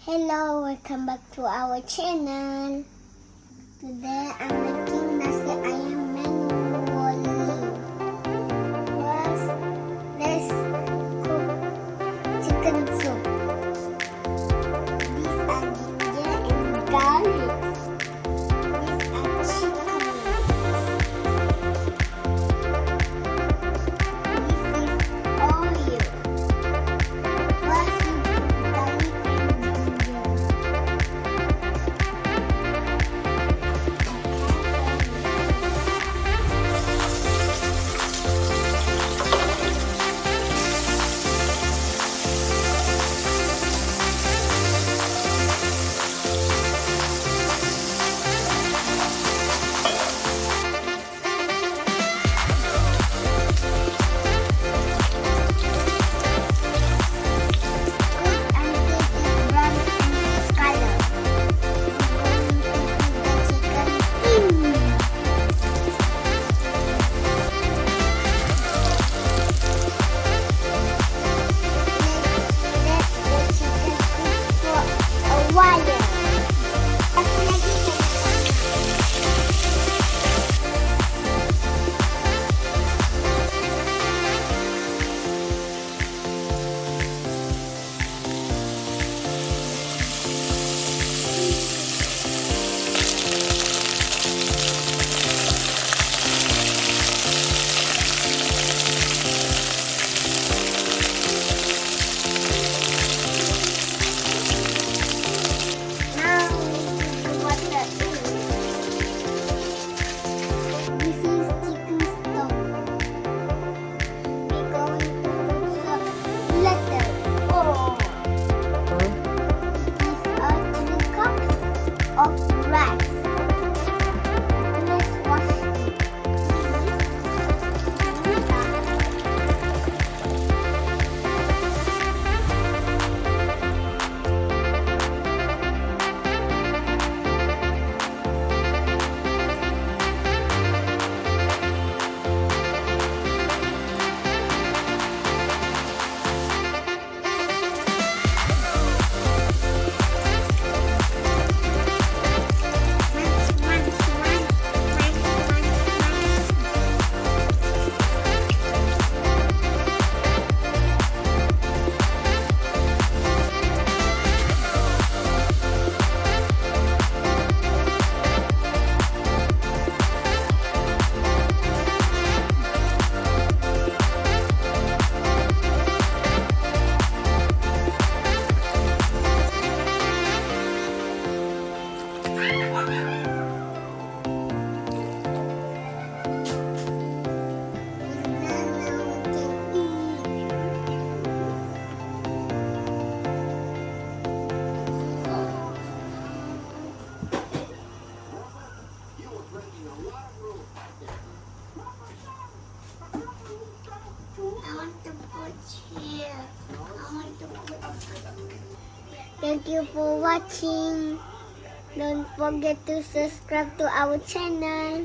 Hello, welcome back to our channel. Today I'm making nasi ayam manually. First, let's cook chicken soup. These are ginger and garlic. These are chicken. This is oil. First, you put garlic and ginger. Of rice. Let's wash it. Thank you for watching. Don't forget to subscribe to our channel.